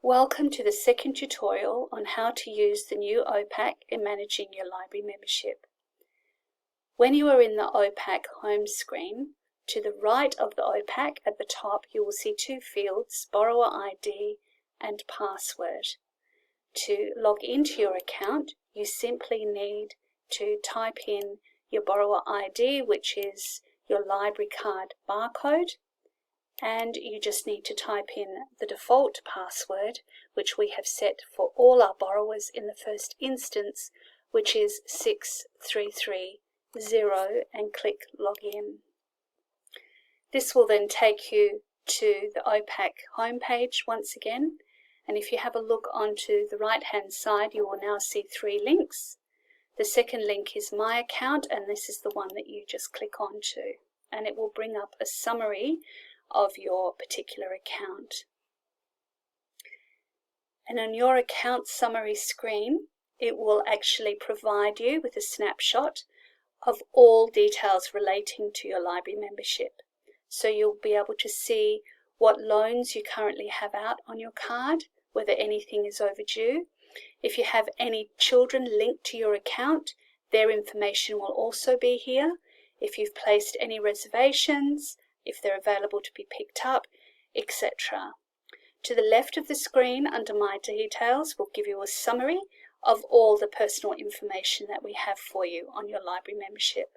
Welcome to the second tutorial on how to use the new OPAC in managing your library membership. When you are in the OPAC home screen, to the right of the OPAC at the top you will see two fields, Borrower ID and Password. To log into your account, you simply need to type in your Borrower ID, which is your library card barcode, and you just need to type in the default password, which we have set for all our borrowers in the first instance, which is 6330, and click Login. This will then take you to the OPAC homepage once again, and if you have a look onto the right hand side, you will now see three links. The second link is My Account, and this is the one that you just click onto, and it will bring up a summary of your particular account. And on your account summary screen, it will actually provide you with a snapshot of all details relating to your library membership. So you'll be able to see what loans you currently have out on your card, whether anything is overdue. If you have any children linked to your account, their information will also be here. If you've placed any reservations, if they're available to be picked up, etc. To the left of the screen, under My Details, will give you a summary of all the personal information that we have for you on your library membership.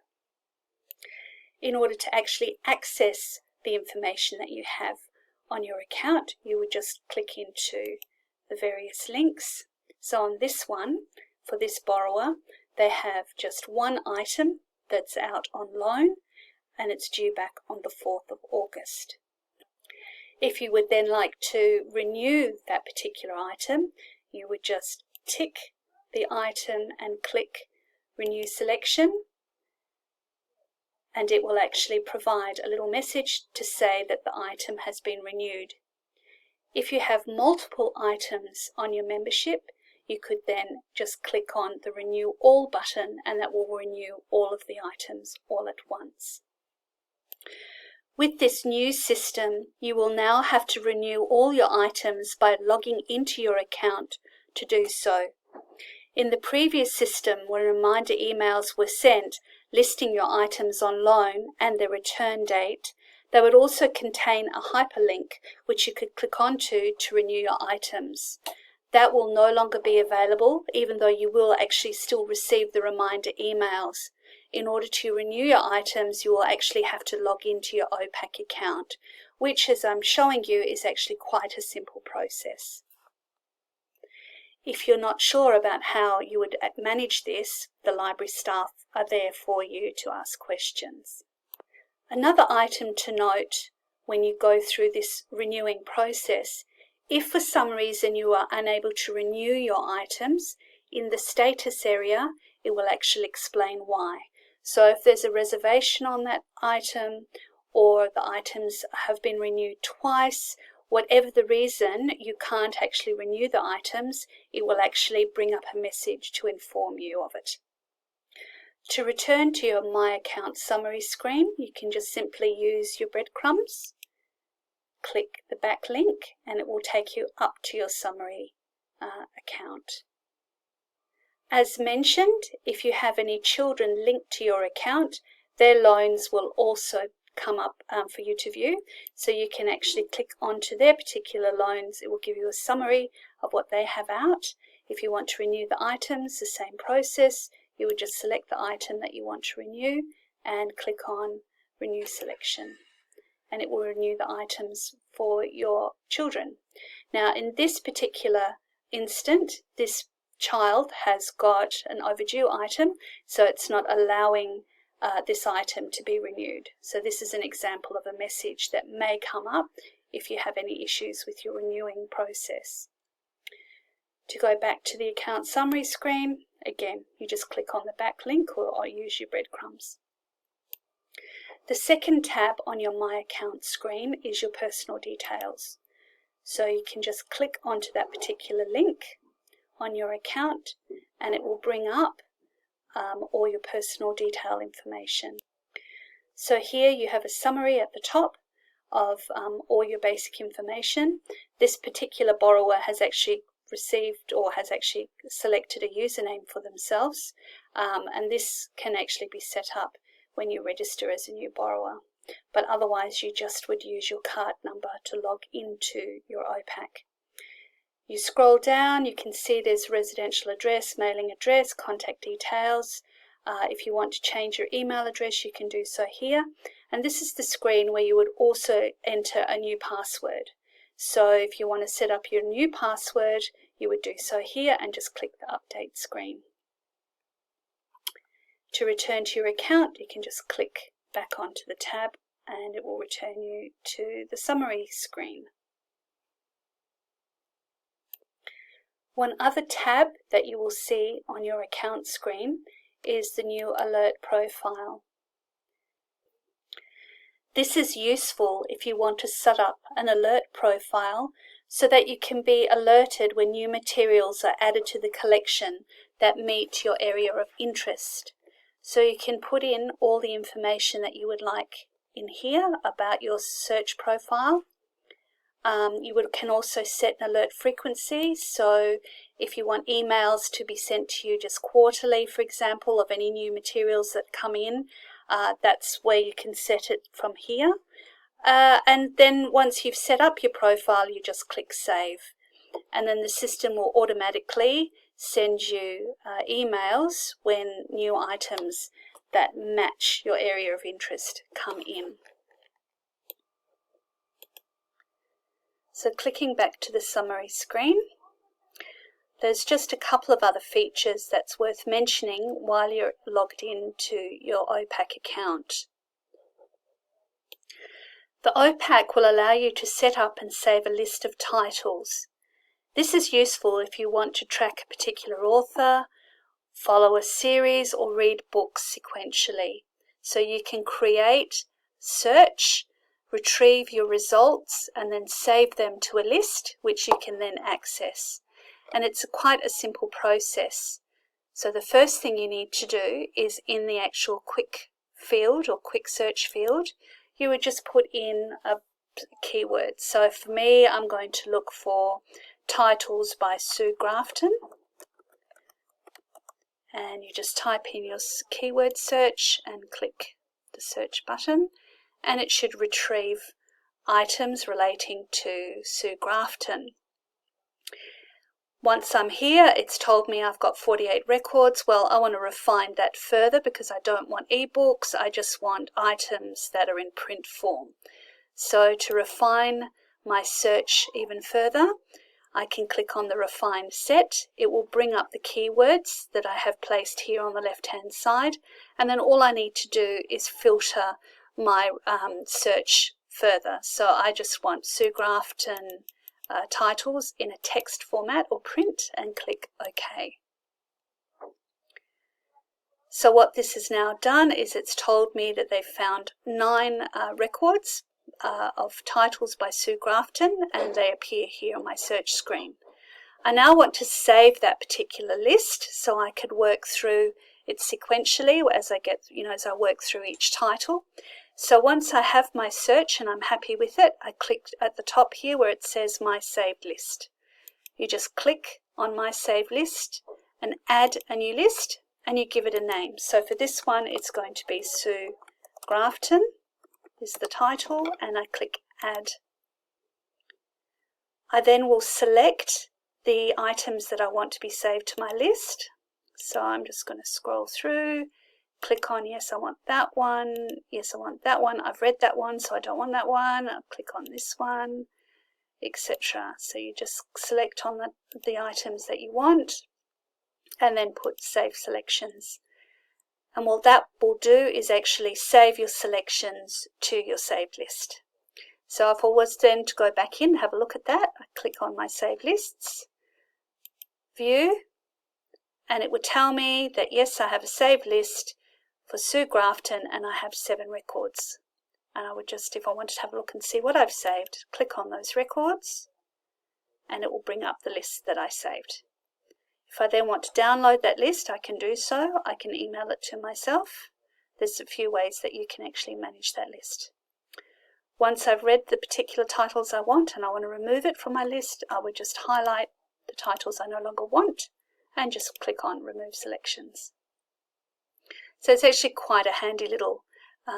In order to actually access the information that you have on your account, you would just click into the various links. So on this one, for this borrower, they have just one item that's out on loan, and it's due back on the 4th of August. If you would then like to renew that particular item, you would just tick the item and click Renew Selection, and it will actually provide a little message to say that the item has been renewed. If you have multiple items on your membership, you could then just click on the Renew All button, and that will renew all of the items all at once. With this new system, you will now have to renew all your items by logging into your account to do so. In the previous system, when reminder emails were sent listing your items on loan and their return date, they would also contain a hyperlink which you could click onto to renew your items. That will no longer be available, even though you will actually still receive the reminder emails. In order to renew your items, you will actually have to log into your OPAC account, which, as I'm showing you, is actually quite a simple process. If you're not sure about how you would manage this, the library staff are there for you to ask questions. Another item to note when you go through this renewing process, if for some reason you are unable to renew your items, in the status area, it will actually explain why. So if there's a reservation on that item, or the items have been renewed twice, whatever the reason you can't actually renew the items, it will actually bring up a message to inform you of it. To return to your My Account summary screen, you can just simply use your breadcrumbs, click the back link, and it will take you up to your summary account. As mentioned, if you have any children linked to your account, their loans will also come up for you to view. So you can actually click onto their particular loans. It will give you a summary of what they have out. If you want to renew the items, the same process. You would just select the item that you want to renew and click on Renew Selection, and it will renew the items for your children. Now, in this particular instant, this child has got an overdue item, so it's not allowing this item to be renewed. So this is an example of a message that may come up if you have any issues with your renewing process. To go back to the account summary screen, again, you just click on the back link or use your breadcrumbs. The second tab on your My Account screen is your personal details. So you can just click onto that particular link on your account, and it will bring up all your personal detail information. So here you have a summary at the top of all your basic information. This particular borrower has actually received or has actually selected a username for themselves, and this can actually be set up when you register as a new borrower. But otherwise you just would use your card number to log into your OPAC. You scroll down, you can see there's residential address, mailing address, contact details. If you want to change your email address, you can do so here. And this is the screen where you would also enter a new password. So if you want to set up your new password, you would do so here and just click the update screen. To return to your account, you can just click back onto the tab and it will return you to the summary screen. One other tab that you will see on your account screen is the new alert profile. This is useful if you want to set up an alert profile so that you can be alerted when new materials are added to the collection that meet your area of interest. So you can put in all the information that you would like in here about your search profile. You can also set an alert frequency, so if you want emails to be sent to you just quarterly, for example, of any new materials that come in, that's where you can set it from here. And then once you've set up your profile, you just click Save. And then the system will automatically send you emails when new items that match your area of interest come in. So clicking back to the summary screen, there's just a couple of other features that's worth mentioning while you're logged into your OPAC account. The OPAC will allow you to set up and save a list of titles. This is useful if you want to track a particular author, follow a series, or read books sequentially. So you can create, search, retrieve your results, and then save them to a list which you can then access. And it's quite a simple process. So the first thing you need to do is in the actual quick field or quick search field, you would just put in a keyword. So for me, I'm going to look for titles by Sue Grafton. And you just type in your keyword search and click the search button, and it should retrieve items relating to Sue Grafton. Once I'm here, it's told me I've got 48 records. Well, I want to refine that further because I don't want ebooks. I just want items that are in print form. So to refine my search even further, I can click on the Refine Set. It will bring up the keywords that I have placed here on the left-hand side, and then all I need to do is filter my search further. So I just want Sue Grafton titles in a text format or print and click OK. So what this has now done is it's told me that they've found 9 records of titles by Sue Grafton, and they appear here on my search screen. I now want to save that particular list so I could work through it sequentially as I work through each title. So once I have my search and I'm happy with it, I click at the top here where it says My Saved List. You just click on My Saved List and add a new list, and you give it a name. So for this one, it's going to be Sue Grafton is the title, and I click Add. I then will select the items that I want to be saved to my list. So I'm just going to scroll through, click on yes, I want that one, yes, I want that one, I've read that one, so I don't want that one, I'll click on this one, etc. So you just select on the items that you want and then put Save Selections. And what that will do is actually save your selections to your saved list. So if I was then to go back in, have a look at that, I click on my saved lists, view, and it would tell me that yes, I have a saved list for Sue Grafton and I have 7 records. And I would just, if I wanted to have a look and see what I've saved, click on those records and it will bring up the list that I saved. If I then want to download that list, I can do so. I can email it to myself. There's a few ways that you can actually manage that list. Once I've read the particular titles I want and I want to remove it from my list, I would just highlight the titles I no longer want and just click on Remove Selections. So it's actually quite a handy little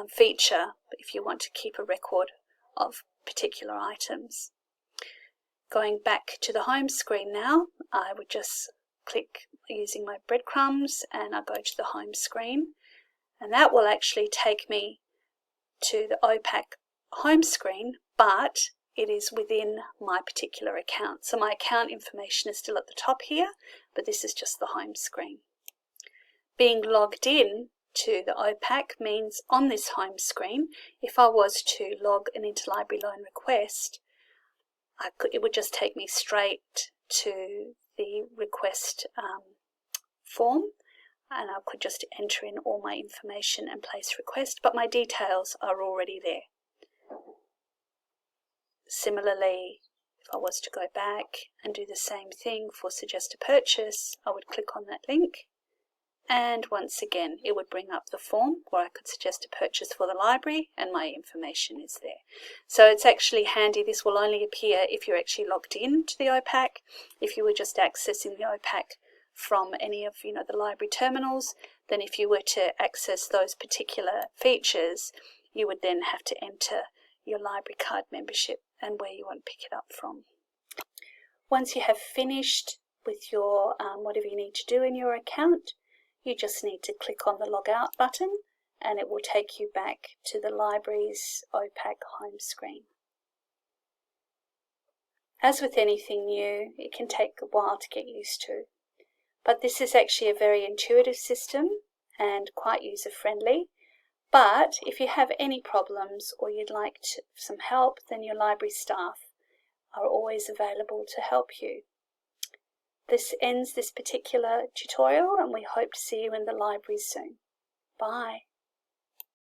feature if you want to keep a record of particular items. Going back to the home screen now, I would just click using my breadcrumbs and I go to the home screen, and that will actually take me to the OPAC home screen, but it is within my particular account. So my account information is still at the top here, but this is just the home screen. Being logged in to the OPAC means on this home screen, if I was to log an interlibrary loan request, it would just take me straight to the request form, and I could just enter in all my information and place request, but my details are already there. Similarly, if I was to go back and do the same thing for suggest a purchase, I would click on that link, and once again it would bring up the form where I could suggest a purchase for the library and my information is there. So it's actually handy. This will only appear if you're actually logged in to the OPAC. If you were just accessing the OPAC from any of the library terminals, then if you were to access those particular features, you would then have to enter your library card membership and where you want to pick it up from. Once you have finished with your whatever you need to do in your account, you just need to click on the log out button and it will take you back to the library's OPAC home screen. As with anything new, it can take a while to get used to, but this is actually a very intuitive system and quite user-friendly. But if you have any problems or you'd like some help, then your library staff are always available to help you. This ends this particular tutorial and we hope to see you in the library soon. Bye.